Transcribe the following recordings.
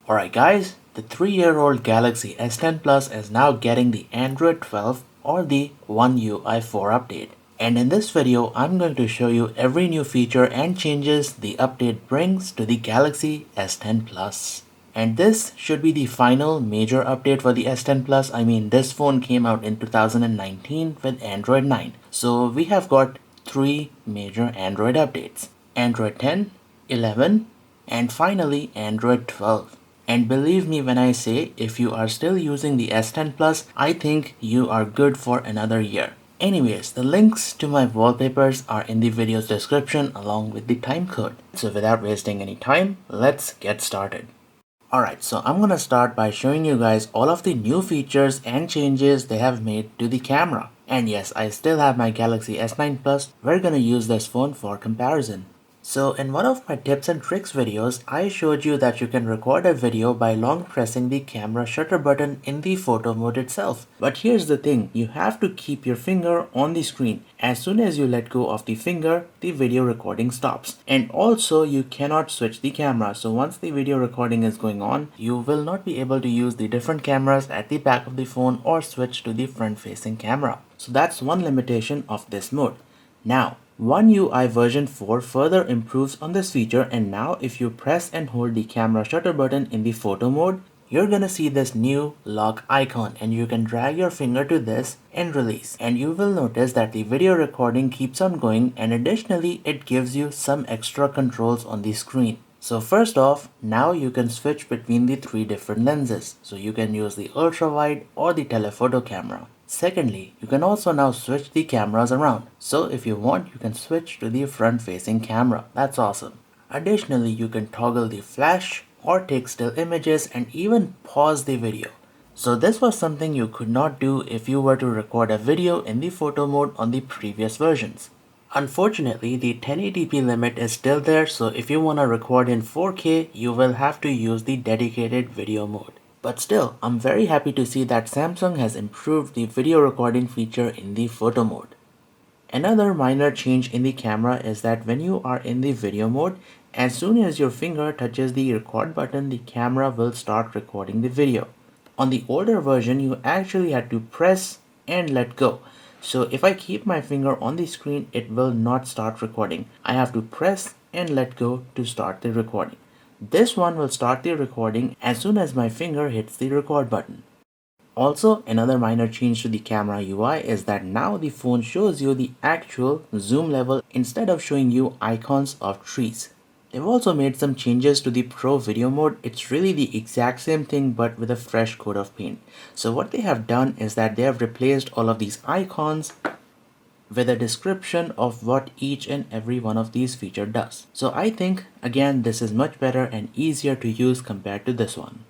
Alright guys, the 3-year-old Galaxy S10 Plus is now getting the Android 12 or the One UI 4 update. And in this video, I'm going to show you every new feature and changes the update brings to the Galaxy S10 Plus. And this should be the final major update for the S10 Plus. I mean, this phone came out in 2019 with Android 9. So we have got 3 major Android updates. Android 10, 11, and finally Android 12. And believe me when I say, if you are still using the S10 Plus, I think you are good for another year. Anyways, the links to my wallpapers are in the video's description along with the timecode. So without wasting any time, let's get started. Alright, so I'm gonna start by showing you guys all of the new features and changes they have made to the camera. And yes, I still have my Galaxy S9 Plus. We're gonna use this phone for comparison. So in one of my tips and tricks videos, I showed you that you can record a video by long pressing the camera shutter button in the photo mode itself. But here's the thing, you have to keep your finger on the screen. As soon as you let go of the finger, the video recording stops. And also you cannot switch the camera. So once the video recording is going on, you will not be able to use the different cameras at the back of the phone or switch to the front facing camera. So that's one limitation of this mode. Now, One UI version 4 further improves on this feature, and now if you press and hold the camera shutter button in the photo mode, you're gonna see this new lock icon, and you can drag your finger to this and release. And you will notice that the video recording keeps on going, and additionally it gives you some extra controls on the screen. So first off, now you can switch between the 3 different lenses. So you can use the ultra wide or the telephoto camera. Secondly, you can also now switch the cameras around. So if you want, you can switch to the front facing camera. That's awesome. Additionally, you can toggle the flash or take still images and even pause the video. So this was something you could not do if you were to record a video in the photo mode on the previous versions. Unfortunately, the 1080p limit is still there, so if you want to record in 4K, you will have to use the dedicated video mode. But still, I'm very happy to see that Samsung has improved the video recording feature in the photo mode. Another minor change in the camera is that when you are in the video mode, as soon as your finger touches the record button, the camera will start recording the video. On the older version, you actually had to press and let go. So if I keep my finger on the screen, it will not start recording. I have to press and let go to start the recording. This one will start the recording as soon as my finger hits the record button. Also, another minor change to the camera UI is that now the phone shows you the actual zoom level instead of showing you icons of trees. They've also made some changes to the Pro video mode. It's really the exact same thing but with a fresh coat of paint. So what they have done is that they have replaced all of these icons with a description of what each and every one of these feature does. So I think again this is much better and easier to use compared to this one.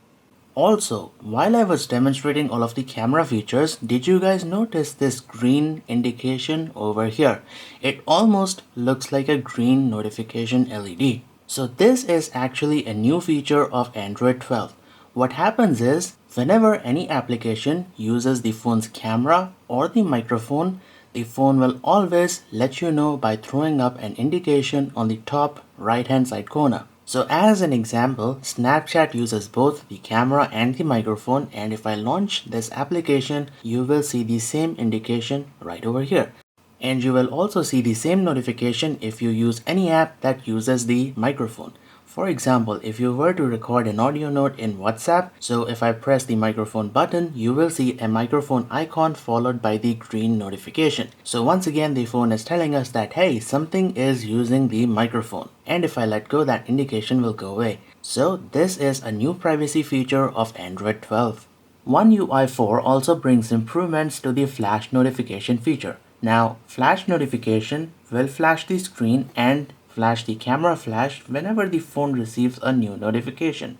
Also, while I was demonstrating all of the camera features, did you guys notice this green indication over here? It almost looks like a green notification LED. So this is actually a new feature of Android 12. What happens is, whenever any application uses the phone's camera or the microphone, the phone will always let you know by throwing up an indication on the top right hand side corner. So as an example, Snapchat uses both the camera and the microphone, and if I launch this application, you will see the same indication right over here. And you will also see the same notification if you use any app that uses the microphone. For example, if you were to record an audio note in WhatsApp, so if I press the microphone button, you will see a microphone icon followed by the green notification. So once again, the phone is telling us that, hey, something is using the microphone. And if I let go, that indication will go away. So this is a new privacy feature of Android 12. One UI 4 also brings improvements to the flash notification feature. Now, flash notification will flash the screen and flash the camera flash whenever the phone receives a new notification,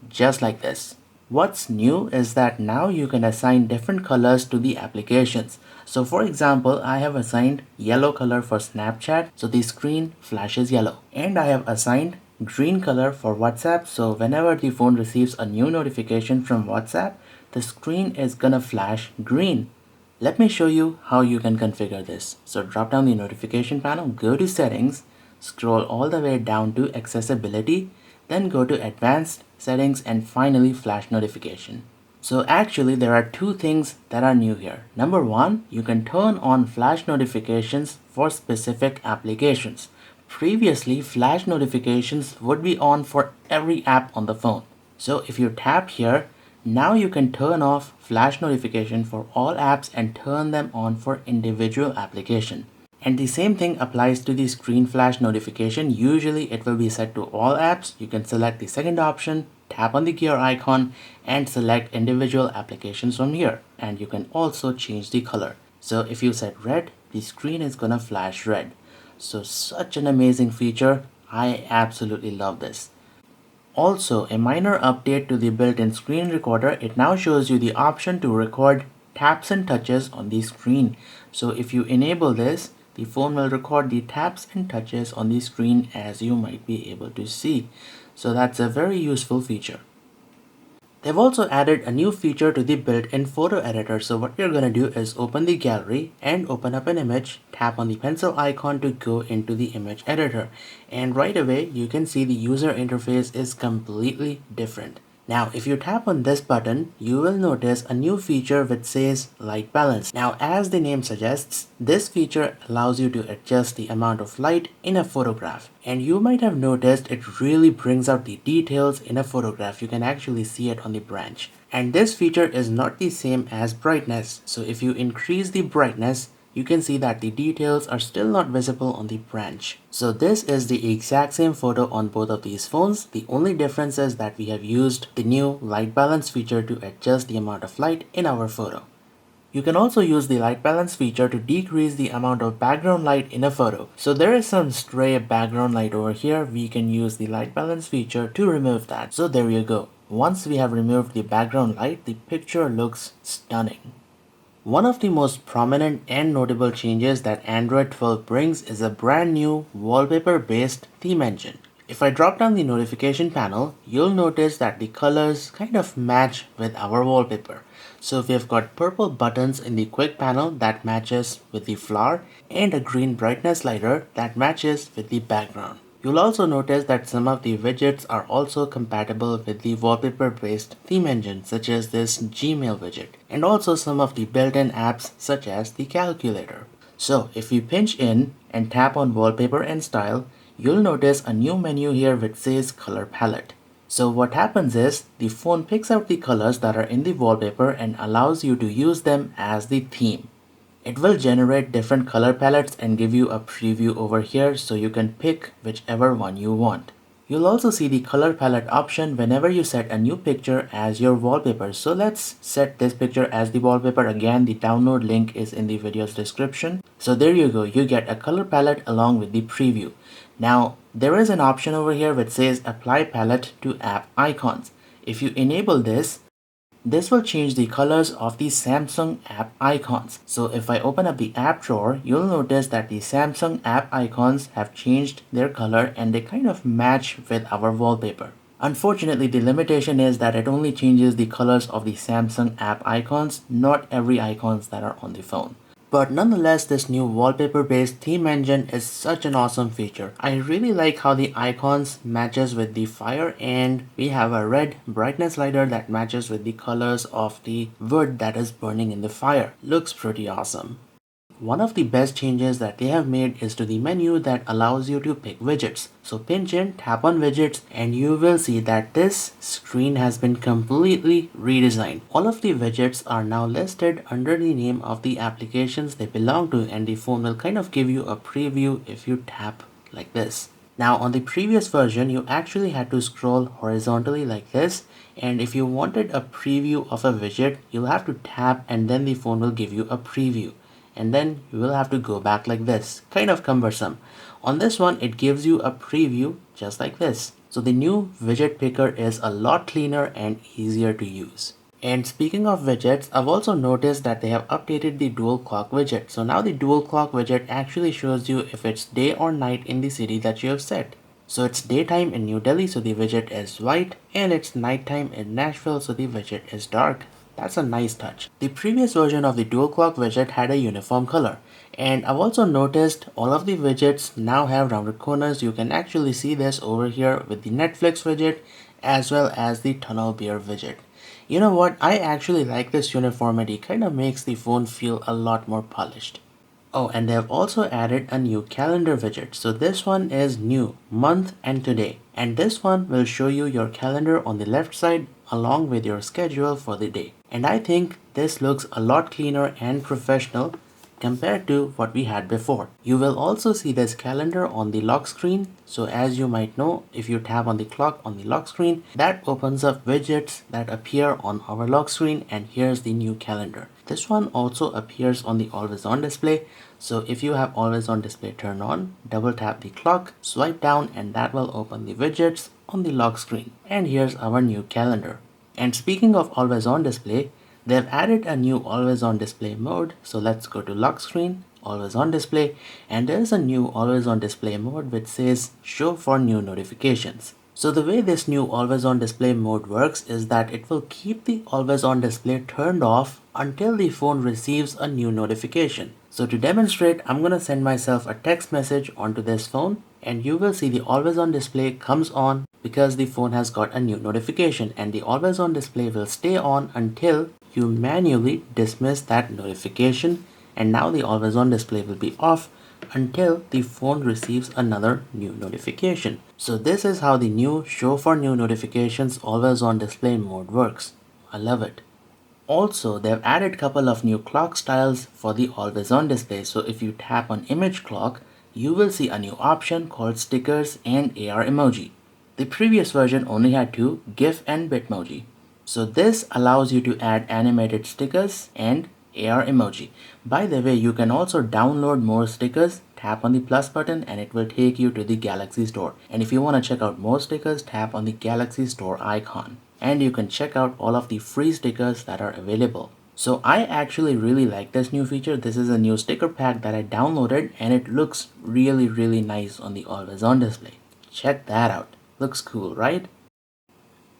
just like this. What's new is that now you can assign different colors to the applications. So for example, I have assigned yellow color for Snapchat, so the screen flashes yellow. And I have assigned green color for WhatsApp, so whenever the phone receives a new notification from WhatsApp, the screen is gonna flash green. Let me show you how you can configure this. So drop down the notification panel, go to settings, scroll all the way down to accessibility, then go to advanced settings, and finally flash notification. So actually there are two things that are new here. Number one, you can turn on flash notifications for specific applications. Previously, flash notifications would be on for every app on the phone. So if you tap here, now you can turn off flash notification for all apps and turn them on for individual application. And the same thing applies to the screen flash notification. Usually it will be set to all apps. You can select the second option, tap on the gear icon and select individual applications from here. And you can also change the color. So if you set red, the screen is gonna flash red. So such an amazing feature. I absolutely love this. Also, a minor update to the built-in screen recorder. It now shows you the option to record taps and touches on the screen. So if you enable this, the phone will record the taps and touches on the screen, as you might be able to see. So that's a very useful feature. They've also added a new feature to the built-in photo editor. So what you're going to do is open the gallery and open up an image, tap on the pencil icon to go into the image editor. And right away you can see the user interface is completely different. Now, if you tap on this button, you will notice a new feature which says light balance. Now, as the name suggests, this feature allows you to adjust the amount of light in a photograph. And you might have noticed it really brings out the details in a photograph. You can actually see it on the branch. And this feature is not the same as brightness. So if you increase the brightness, you can see that the details are still not visible on the branch. So this is the exact same photo on both of these phones. The only difference is that we have used the new light balance feature to adjust the amount of light in our photo. You can also use the light balance feature to decrease the amount of background light in a photo. So there is some stray background light over here. We can use the light balance feature to remove that. So there you go. Once we have removed the background light, the picture looks stunning. One of the most prominent and notable changes that Android 12 brings is a brand new wallpaper-based theme engine. If I drop down the notification panel, you'll notice that the colors kind of match with our wallpaper. So we've got purple buttons in the quick panel that matches with the flower and a green brightness slider that matches with the background. You'll also notice that some of the widgets are also compatible with the wallpaper-based theme engine, such as this Gmail widget, and also some of the built-in apps such as the calculator. So if you pinch in and tap on wallpaper and style, you'll notice a new menu here which says color palette. So what happens is the phone picks out the colors that are in the wallpaper and allows you to use them as the theme. It will generate different color palettes and give you a preview over here so you can pick whichever one you want. You'll also see the color palette option whenever you set a new picture as your wallpaper. So let's set this picture as the wallpaper. Again, the download link is in the video's description. So there you go, you get a color palette along with the preview. Now, there is an option over here which says apply palette to app icons. If you enable this will change the colors of the Samsung app icons. So if I open up the app drawer, you'll notice that the Samsung app icons have changed their color and they kind of match with our wallpaper. Unfortunately, the limitation is that it only changes the colors of the Samsung app icons, not every icons that are on the phone. But nonetheless, this new wallpaper-based theme engine is such an awesome feature. I really like how the icons matches with the fire, and we have a red brightness slider that matches with the colors of the wood that is burning in the fire. Looks pretty awesome. One of the best changes that they have made is to the menu that allows you to pick widgets. So pinch in, tap on widgets, and you will see that this screen has been completely redesigned. All of the widgets are now listed under the name of the applications they belong to, and the phone will kind of give you a preview if you tap like this. Now on the previous version, you actually had to scroll horizontally like this, and if you wanted a preview of a widget, you'll have to tap and then the phone will give you a preview. And then you will have to go back like this, kind of cumbersome. On this one, it gives you a preview just like this. So the new widget picker is a lot cleaner and easier to use. And speaking of widgets, I've also noticed that they have updated the dual clock widget. So now the dual clock widget actually shows you if it's day or night in the city that you have set. So it's daytime in New Delhi, so the widget is white, and it's nighttime in Nashville, so the widget is dark. That's a nice touch. The previous version of the dual clock widget had a uniform color, and I've also noticed all of the widgets now have rounded corners. You can actually see this over here with the Netflix widget as well as the tunnel beer widget. You know what? I actually like this uniformity, kind of makes the phone feel a lot more polished. Oh, and they have also added a new calendar widget. So this one is new, month and today. And this one will show you your calendar on the left side along with your schedule for the day. And I think this looks a lot cleaner and professional compared to what we had before. You will also see this calendar on the lock screen. So as you might know, if you tap on the clock on the lock screen, that opens up widgets that appear on our lock screen, and here's the new calendar. This one also appears on the always on display. So if you have always on display turned on, double tap the clock, swipe down, and that will open the widgets on the lock screen. And here's our new calendar. And speaking of always on display, they've added a new always on display mode. So let's go to lock screen, always on display, and there's a new always on display mode which says show for new notifications. So the way this new always on display mode works is that it will keep the always on display turned off until the phone receives a new notification. So to demonstrate, I'm going to send myself a text message onto this phone, and you will see the always on display comes on because the phone has got a new notification, and the always on display will stay on until you manually dismiss that notification, and now the always on display will be off until the phone receives another new notification. So this is how the new show for new notifications always on display mode works. I love it. Also, they've added a couple of new clock styles for the always on display. So if you tap on image clock, you will see a new option called stickers and AR emoji. The previous version only had two, GIF and Bitmoji. So this allows you to add animated stickers and AR emoji. By the way, you can also download more stickers. Tap on the plus button and it will take you to the Galaxy Store. And if you want to check out more stickers, tap on the Galaxy Store icon. And you can check out all of the free stickers that are available. So I actually really like this new feature. This is a new sticker pack that I downloaded, and it looks really nice on the always on display. Check that out. Looks cool, right?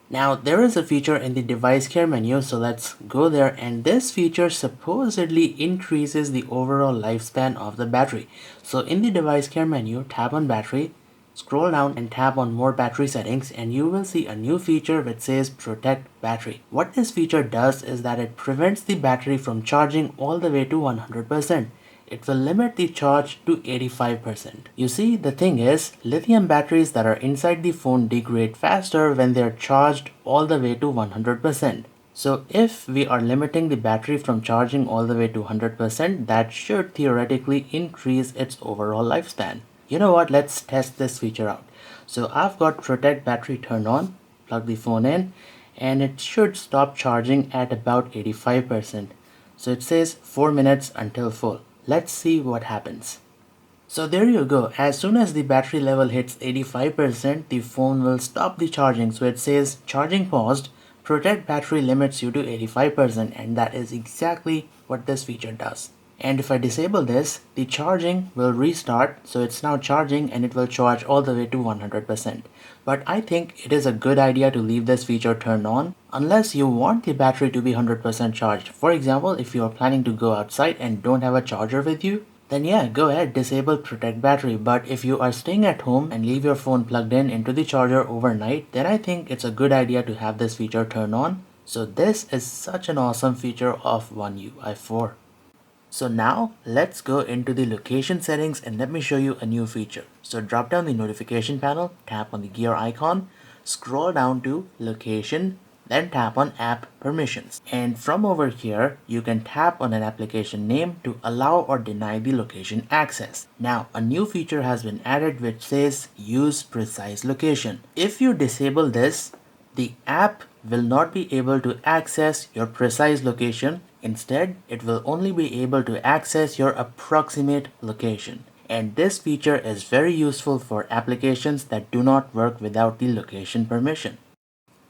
Now there is a feature in the device care menu, so let's go there, and this feature supposedly increases the overall lifespan of the battery. So in the device care menu, tap on battery, scroll down and tap on more battery settings, and you will see a new feature which says protect battery. What this feature does is that it prevents the battery from charging all the way to 100%. It will limit the charge to 85%. You see, the thing is, lithium batteries that are inside the phone degrade faster when they are charged all the way to 100%. So if we are limiting the battery from charging all the way to 100%, that should theoretically increase its overall lifespan. You know what, let's test this feature out. So I've got protect battery turned on, plug the phone in, and it should stop charging at about 85%. So it says 4 minutes until full. Let's see what happens. So there you go. As soon as the battery level hits 85%, the phone will stop the charging. So it says charging paused, protect battery limits you to 85%, and that is exactly what this feature does. And if I disable this, the charging will restart. So it's now charging and it will charge all the way to 100%. But I think it is a good idea to leave this feature turned on unless you want the battery to be 100% charged. For example, if you are planning to go outside and don't have a charger with you, then yeah, go ahead, disable protect battery. But if you are staying at home and leave your phone plugged in into the charger overnight, then I think it's a good idea to have this feature turned on. So this is such an awesome feature of One UI 4. So now let's go into the location settings and let me show you a new feature. So drop down the notification panel, tap on the gear icon, scroll down to location, then tap on app permissions. And from over here, you can tap on an application name to allow or deny the location access. Now a new feature has been added which says use precise location. If you disable this, the app will not be able to access your precise location. Instead, it will only be able to access your approximate location. And this feature is very useful for applications that do not work without the location permission.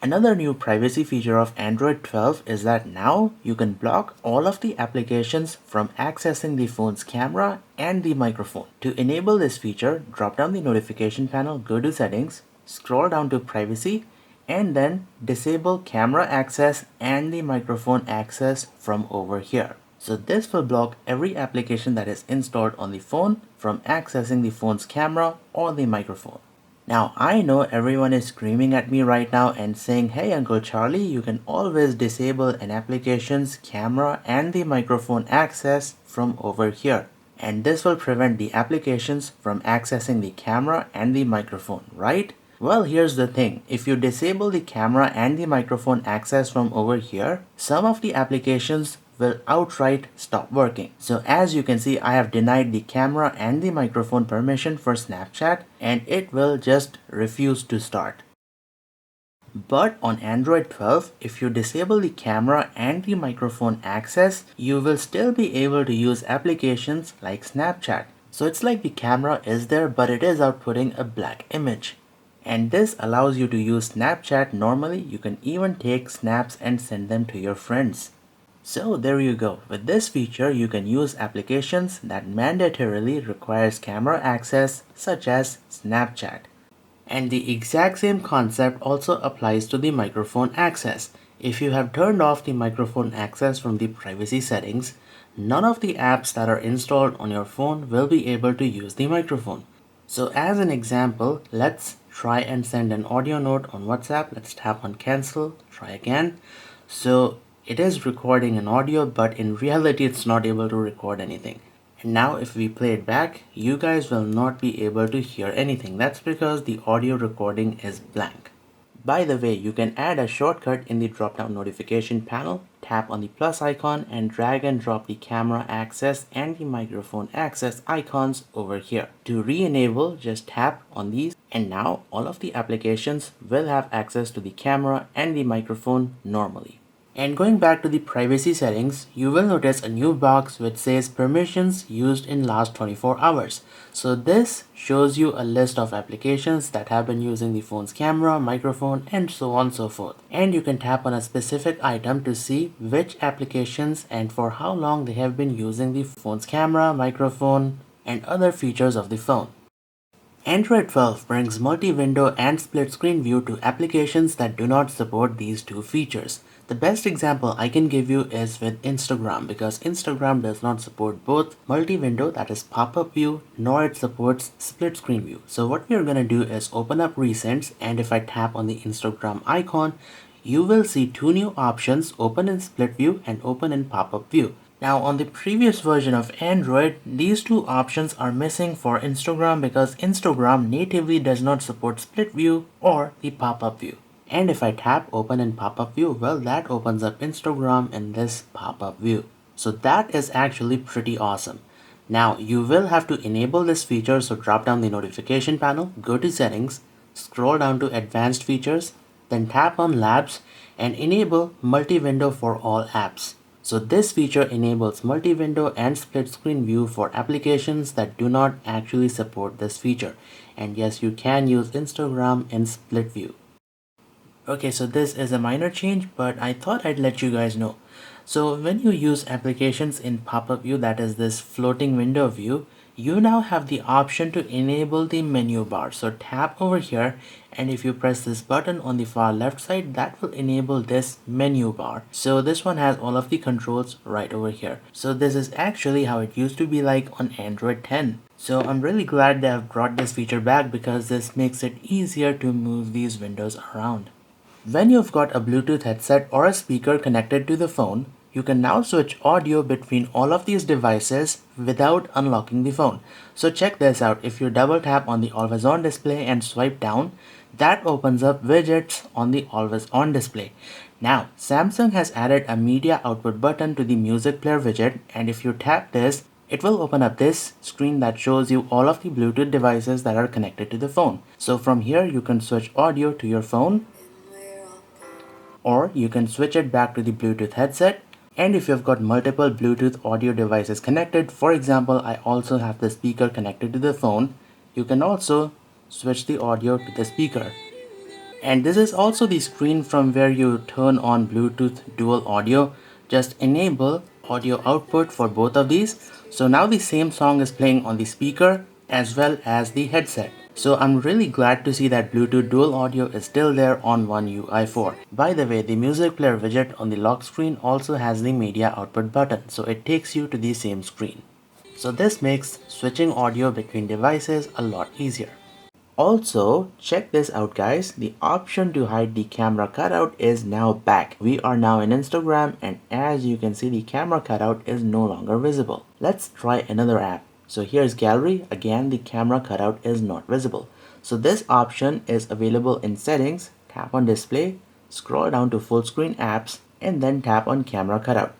Another new privacy feature of Android 12 is that now you can block all of the applications from accessing the phone's camera and the microphone. To enable this feature, drop down the notification panel, go to settings, scroll down to privacy, and then disable camera access and the microphone access from over here. So this will block every application that is installed on the phone from accessing the phone's camera or the microphone. Now I know everyone is screaming at me right now and saying, hey Uncle Charlie, you can always disable an application's camera and the microphone access from over here. And this will prevent the applications from accessing the camera and the microphone, right? Well, here's the thing. If you disable the camera and the microphone access from over here, some of the applications will outright stop working. So as you can see, I have denied the camera and the microphone permission for Snapchat and it will just refuse to start. But on Android 12, if you disable the camera and the microphone access, you will still be able to use applications like Snapchat. So it's like the camera is there, but it is outputting a black image. And this allows you to use Snapchat normally. You can even take snaps and send them to your friends. So there you go. With this feature, you can use applications that mandatorily requires camera access, such as Snapchat. And the exact same concept also applies to the microphone access. If you have turned off the microphone access from the privacy settings, none of the apps that are installed on your phone will be able to use the microphone. So as an example, let's try and send an audio note on WhatsApp. Let's tap on cancel, try again. So it is recording an audio, but in reality it's not able to record anything. And now if we play it back, you guys will not be able to hear anything. That's because the audio recording is blank. By the way, you can add a shortcut in the drop-down notification panel. Tap on the plus icon and drag and drop the camera access and the microphone access icons over here. To re-enable, just tap on these and now all of the applications will have access to the camera and the microphone normally. And going back to the privacy settings, you will notice a new box which says permissions used in last 24 hours. So this shows you a list of applications that have been using the phone's camera, microphone, and so on and so forth. And you can tap on a specific item to see which applications and for how long they have been using the phone's camera, microphone, and other features of the phone. Android 12 brings multi-window and split screen view to applications that do not support these two features. The best example I can give you is with Instagram, because Instagram does not support both multi-window, that is pop-up view, nor it supports split screen view. So what we are going to do is open up recents, and if I tap on the Instagram icon, you will see two new options, open in split view and open in pop-up view. Now on the previous version of Android, these two options are missing for Instagram because Instagram natively does not support split view or the pop-up view. And if I tap open in pop-up view, well, that opens up Instagram in this pop-up view. So that is actually pretty awesome. Now you will have to enable this feature, so drop down the notification panel, go to settings, scroll down to advanced features, then tap on labs and enable multi-window for all apps. So this feature enables multi-window and split screen view for applications that do not actually support this feature. And yes, you can use Instagram in split view. Okay, so this is a minor change, but I thought I'd let you guys know. So when you use applications in pop-up view, that is this floating window view, you now have the option to enable the menu bar. So tap over here, and if you press this button on the far left side, that will enable this menu bar. So this one has all of the controls right over here. So this is actually how it used to be like on Android 10. So I'm really glad they have brought this feature back because this makes it easier to move these windows around. When you've got a Bluetooth headset or a speaker connected to the phone, you can now switch audio between all of these devices without unlocking the phone. So check this out. If you double tap on the always on display and swipe down, that opens up widgets on the always on display. Now, Samsung has added a media output button to the music player widget, and if you tap this, it will open up this screen that shows you all of the Bluetooth devices that are connected to the phone. So from here, you can switch audio to your phone, or you can switch it back to the Bluetooth headset. And if you've got multiple Bluetooth audio devices connected, for example, I also have the speaker connected to the phone, you can also switch the audio to the speaker. And this is also the screen from where you turn on Bluetooth dual audio. Just enable audio output for both of these. So now the same song is playing on the speaker as well as the headset. So I'm really glad to see that Bluetooth dual audio is still there on One UI 4. By the way, the music player widget on the lock screen also has the media output button, so it takes you to the same screen. So this makes switching audio between devices a lot easier. Also, check this out guys, the option to hide the camera cutout is now back. We are now in Instagram and as you can see the camera cutout is no longer visible. Let's try another app. So here's gallery, again the camera cutout is not visible. So this option is available in settings, tap on display, scroll down to full screen apps and then tap on camera cutout.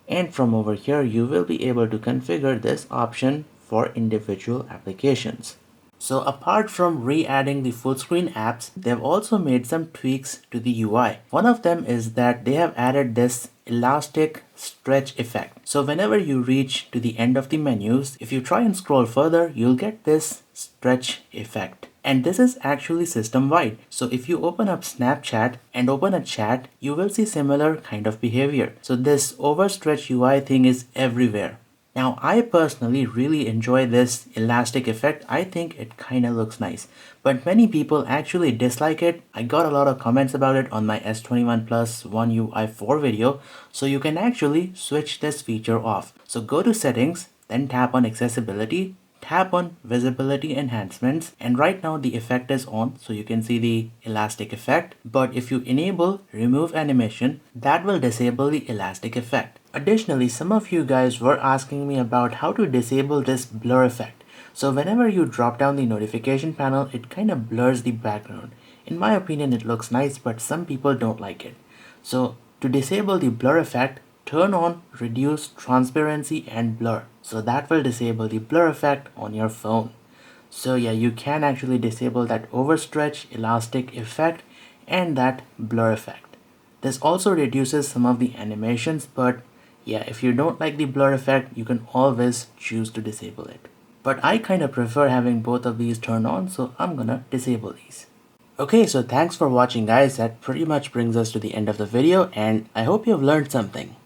And from over here you will be able to configure this option for individual applications. So apart from re-adding the full screen apps, they've also made some tweaks to the UI. One of them is that they have added this elastic stretch effect. So whenever you reach to the end of the menus, if you try and scroll further, you'll get this stretch effect. And this is actually system wide. So if you open up Snapchat and open a chat, you will see similar kind of behavior. So this overstretch UI thing is everywhere. Now I personally really enjoy this elastic effect. I think it kinda looks nice, but many people actually dislike it. I got a lot of comments about it on my S21 Plus One UI 4 video, so you can actually switch this feature off. So go to settings, then tap on accessibility, tap on visibility enhancements, and right now the effect is on, so you can see the elastic effect. But if you enable remove animation, that will disable the elastic effect. Additionally, some of you guys were asking me about how to disable this blur effect. So whenever you drop down the notification panel, it kind of blurs the background. In my opinion, it looks nice, but some people don't like it. So to disable the blur effect, turn on reduce transparency and blur. So that will disable the blur effect on your phone. So yeah, you can actually disable that overstretch elastic effect and that blur effect. This also reduces some of the animations, but yeah, if you don't like the blur effect, you can always choose to disable it. But I kind of prefer having both of these turned on, so I'm gonna disable these. Okay, so thanks for watching guys. That pretty much brings us to the end of the video and I hope you've learned something.